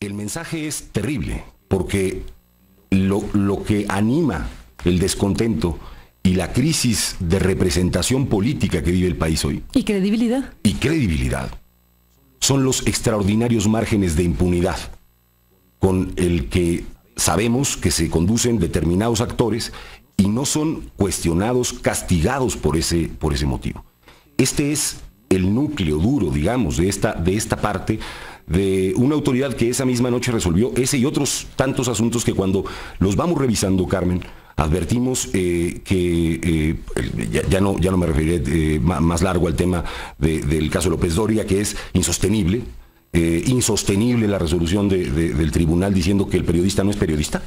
el mensaje es terrible, porque lo que anima el descontento y la crisis de representación política que vive el país hoy. ¿Y credibilidad? Y credibilidad. Son los extraordinarios márgenes de impunidad con el que sabemos que se conducen determinados actores y no son cuestionados, castigados por ese motivo. Este es el núcleo duro, digamos, de esta parte de una autoridad que esa misma noche resolvió ese y otros tantos asuntos que cuando los vamos revisando, Carmen, advertimos que ya no me referiré más largo al tema del caso López Dóriga, que es insostenible, insostenible la resolución del tribunal diciendo que el periodista no es periodista.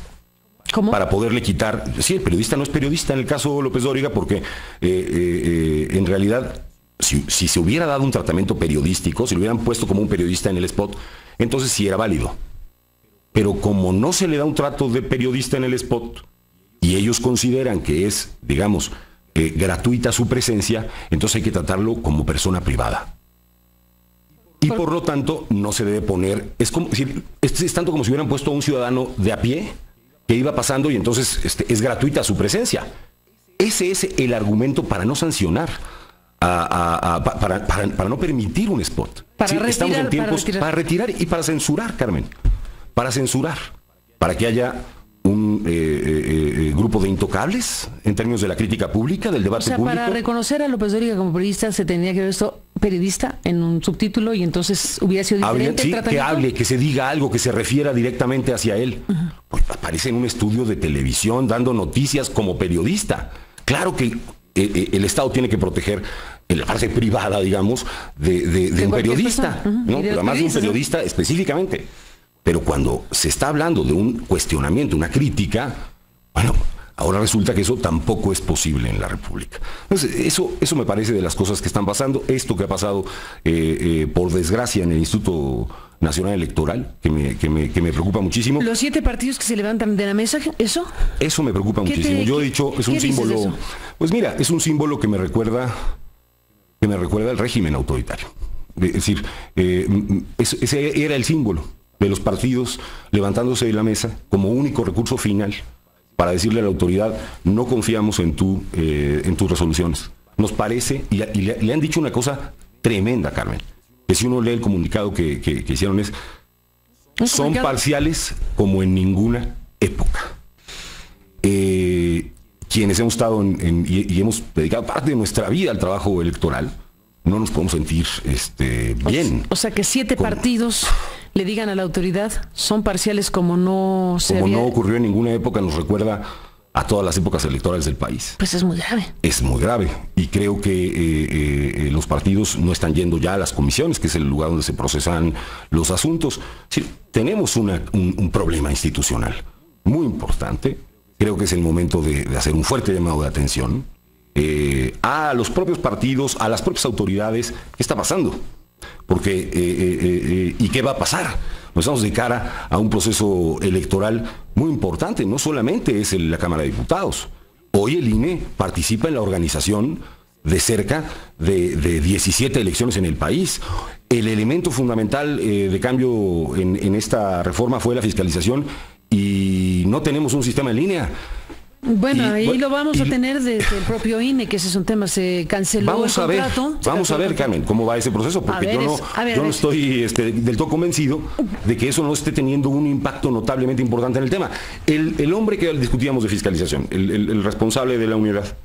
¿Cómo? Para poderle quitar, sí, el periodista no es periodista en el caso López Dóriga, porque en realidad, si se hubiera dado un tratamiento periodístico, si lo hubieran puesto como un periodista en el spot, entonces sí era válido. Pero como no se le da un trato de periodista en el spot, y ellos consideran que es, digamos, gratuita su presencia, entonces hay que tratarlo como persona privada. Y por lo tanto, no se debe poner, es tanto como si hubieran puesto a un ciudadano de a pie, que iba pasando y entonces es gratuita su presencia. Ese es el argumento para no sancionar, para no permitir un spot. Para retirar, estamos en tiempos para retirar y para censurar, Carmen. Para censurar, para que haya un grupo de intocables en términos de la crítica pública, del debate público. Para reconocer a López Dóriga como periodista se tenía que ver esto periodista en un subtítulo y entonces hubiera sido diferente el tratamiento. Que hable, que se diga algo, que se refiera directamente hacia él. Pues aparece en un estudio de televisión dando noticias como periodista. Claro que el Estado tiene que proteger la parte privada, digamos, de un periodista, ¿no? Además de un periodista específicamente. Pero cuando se está hablando de un cuestionamiento, una crítica, bueno, ahora resulta que eso tampoco es posible en la República. Entonces, eso me parece de las cosas que están pasando. Esto que ha pasado, por desgracia, en el Instituto Nacional Electoral, que me preocupa muchísimo. ¿Los 7 partidos que se levantan de la mesa, eso? Eso me preocupa muchísimo. Yo he dicho, es un símbolo. Pues mira, es un símbolo que me recuerda al régimen autoritario. Es decir, ese era el símbolo de los partidos levantándose de la mesa como único recurso final para decirle a la autoridad: no confiamos en tus resoluciones. Nos parece, y le han dicho una cosa tremenda, Carmen, que si uno lee el comunicado que hicieron son parciales como en ninguna época. Quienes hemos estado y hemos dedicado parte de nuestra vida al trabajo electoral, no nos podemos sentir bien. O sea que 7 partidos le digan a la autoridad son parciales como no ocurrió en ninguna época, nos recuerda a todas las épocas electorales del país. Pues es muy grave. Es muy grave. Y creo que los partidos no están yendo ya a las comisiones, que es el lugar donde se procesan los asuntos. Sí, tenemos un problema institucional muy importante. Creo que es el momento de hacer un fuerte llamado de atención a los propios partidos, a las propias autoridades. ¿Qué está pasando? Porque, ¿y qué va a pasar? Nos estamos de cara a un proceso electoral muy importante. No solamente es la Cámara de Diputados. Hoy el INE participa en la organización de cerca de 17 elecciones en el país. El elemento fundamental de cambio en esta reforma fue la fiscalización y no tenemos un sistema en línea. Bueno, ahí lo vamos a tener desde el propio INE, que ese es un tema, se canceló el contrato. Vamos a ver, Carmen, cómo va ese proceso, porque yo no estoy del todo convencido de que eso no esté teniendo un impacto notablemente importante en el tema. El hombre que discutíamos de fiscalización, el responsable de la unidad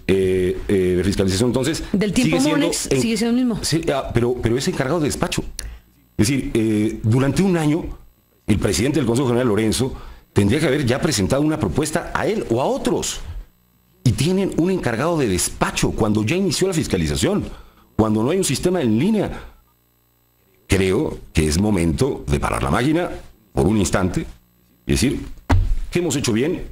de fiscalización, entonces... Del tiempo Monex sigue siendo el mismo. Sí, pero es encargado de despacho. Es decir, durante un año, el presidente del Consejo General, Lorenzo, tendría que haber ya presentado una propuesta a él o a otros. Y tienen un encargado de despacho cuando ya inició la fiscalización, cuando no hay un sistema en línea. Creo que es momento de parar la máquina por un instante y decir: ¿qué hemos hecho bien?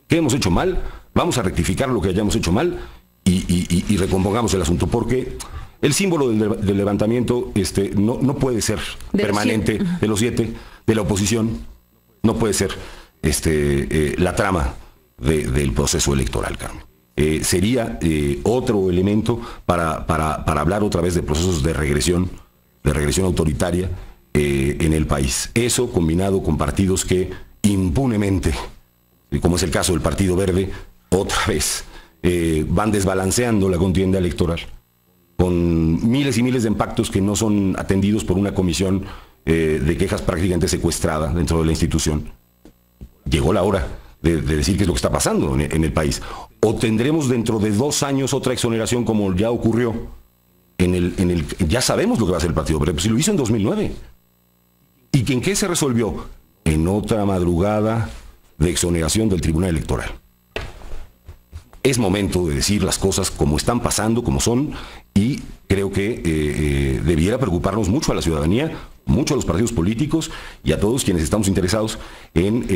¿Qué hemos hecho mal? Vamos a rectificar lo que hayamos hecho mal y recompongamos el asunto, porque el símbolo del levantamiento no puede ser permanente de los 7, de la oposición, no puede ser la trama del proceso electoral, Carmen. Sería otro elemento para hablar otra vez de procesos de regresión autoritaria, en el país. Eso combinado con partidos que impunemente, como es el caso del Partido Verde, otra vez van desbalanceando la contienda electoral, con miles y miles de impactos que no son atendidos por una comisión de quejas prácticamente secuestrada dentro de la institución. Llegó la hora de decir qué es lo que está pasando en el país. O tendremos dentro de 2 años otra exoneración como ya ocurrió ya sabemos lo que va a hacer el Partido Verde, pues si lo hizo en 2009. ¿Y en qué se resolvió? En otra madrugada de exoneración del Tribunal Electoral. Es momento de decir las cosas como están pasando, como son, y creo que debiera preocuparnos mucho a la ciudadanía, mucho a los partidos políticos y a todos quienes estamos interesados en,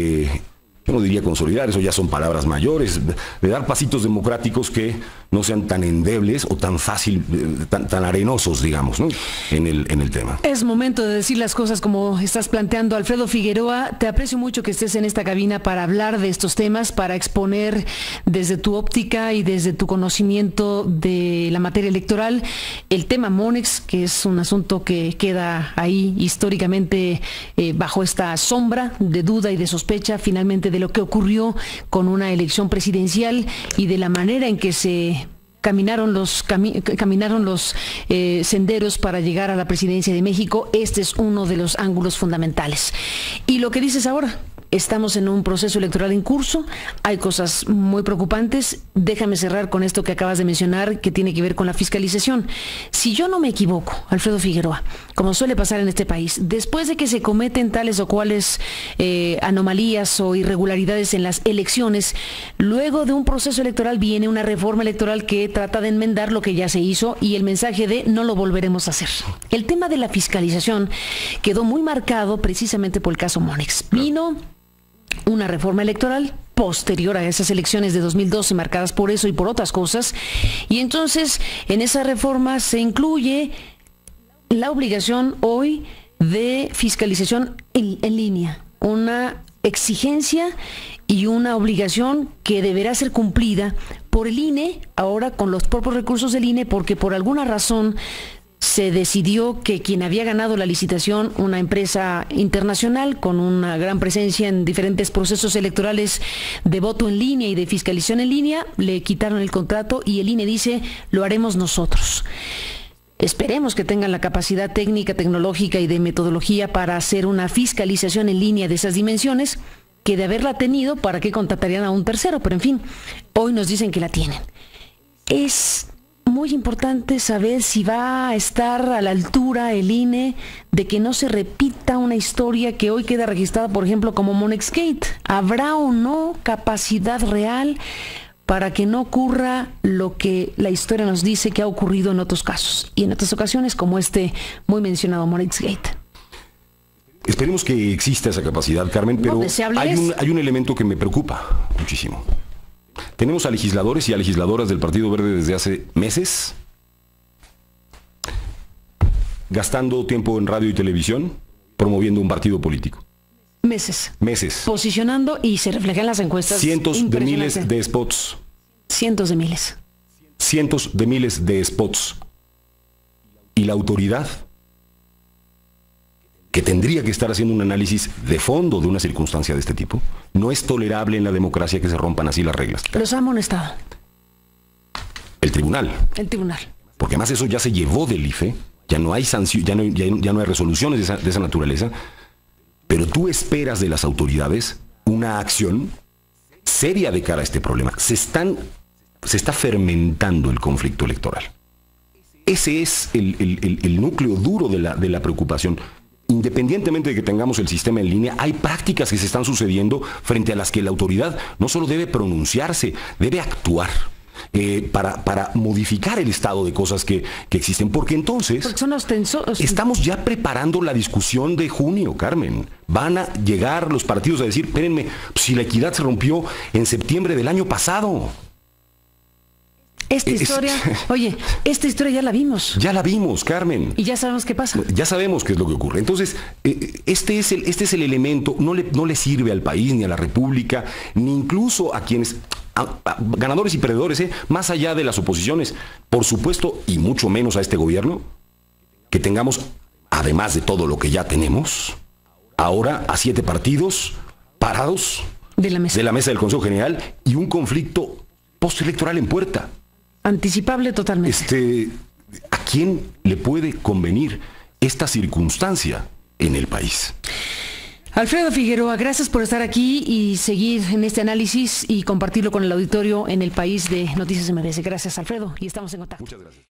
yo no diría consolidar, eso ya son palabras mayores, de dar pasitos democráticos que no sean tan endebles o tan fácil, tan arenosos, digamos, ¿no? en el tema. Es momento de decir las cosas como estás planteando, Alfredo Figueroa. Te aprecio mucho que estés en esta cabina para hablar de estos temas, para exponer desde tu óptica y desde tu conocimiento de la materia electoral el tema Monex, que es un asunto que queda ahí históricamente bajo esta sombra de duda y de sospecha, finalmente, de lo que ocurrió con una elección presidencial y de la manera en que se caminaron los senderos para llegar a la presidencia de México. Este es uno de los ángulos fundamentales. Y lo que dices ahora, estamos en un proceso electoral en curso, hay cosas muy preocupantes. Déjame cerrar con esto que acabas de mencionar, que tiene que ver con la fiscalización. Si yo no me equivoco, Alfredo Figueroa, como suele pasar en este país, después de que se cometen tales o cuales anomalías o irregularidades en las elecciones, luego de un proceso electoral viene una reforma electoral que trata de enmendar lo que ya se hizo y el mensaje de no lo volveremos a hacer. El tema de la fiscalización quedó muy marcado precisamente por el caso Monex. Vino una reforma electoral posterior a esas elecciones de 2012 marcadas por eso y por otras cosas, y entonces en esa reforma se incluye la obligación hoy de fiscalización en línea, una exigencia y una obligación que deberá ser cumplida por el INE, ahora con los propios recursos del INE, porque por alguna razón se decidió que quien había ganado la licitación, una empresa internacional con una gran presencia en diferentes procesos electorales de voto en línea y de fiscalización en línea, le quitaron el contrato y el INE dice, lo haremos nosotros. Esperemos que tengan la capacidad técnica, tecnológica y de metodología para hacer una fiscalización en línea de esas dimensiones, que de haberla tenido, ¿para qué contratarían a un tercero? Pero en fin, hoy nos dicen que la tienen. Es muy importante saber si va a estar a la altura el INE de que no se repita una historia que hoy queda registrada, por ejemplo, como Monexgate. ¿Habrá o no capacidad real para que no ocurra lo que la historia nos dice que ha ocurrido en otros casos y en otras ocasiones, como este muy mencionado Monexgate? Esperemos que exista esa capacidad, Carmen, pero hay un elemento que me preocupa muchísimo. Tenemos a legisladores y a legisladoras del Partido Verde desde hace meses gastando tiempo en radio y televisión promoviendo un partido político. Meses. Posicionando, y se refleja en las encuestas. Cientos de miles de spots. Cientos de miles. Cientos de miles de spots. Y la autoridad, que tendría que estar haciendo un análisis de fondo de una circunstancia de este tipo, no es tolerable en la democracia que se rompan así las reglas. Los ha amonestado. El tribunal. Porque además eso ya se llevó del IFE, ya no hay sanción, ya no hay resoluciones de esa naturaleza, pero tú esperas de las autoridades una acción seria de cara a este problema. Se está fermentando el conflicto electoral. Ese es el núcleo duro de la preocupación. Independientemente de que tengamos el sistema en línea, hay prácticas que se están sucediendo frente a las que la autoridad no solo debe pronunciarse, debe actuar para modificar el estado de cosas que existen. Porque entonces estamos ya preparando la discusión de junio, Carmen. Van a llegar los partidos a decir, espérenme, si la equidad se rompió en septiembre del año pasado. Esta historia ya la vimos. Ya la vimos, Carmen. Y ya sabemos qué pasa. Ya sabemos qué es lo que ocurre. Entonces, este es el elemento, no le sirve al país, ni a la República, ni incluso a quienes, a ganadores y perdedores, más allá de las oposiciones, por supuesto, y mucho menos a este gobierno, que tengamos además de todo lo que ya tenemos, ahora a 7 partidos parados de la mesa del Consejo General y un conflicto postelectoral en puerta. Anticipable totalmente. ¿A quién le puede convenir esta circunstancia en el país? Alfredo Figueroa, gracias por estar aquí y seguir en este análisis y compartirlo con el auditorio en El País de Noticias MBS. Gracias, Alfredo, y estamos en contacto. Muchas gracias.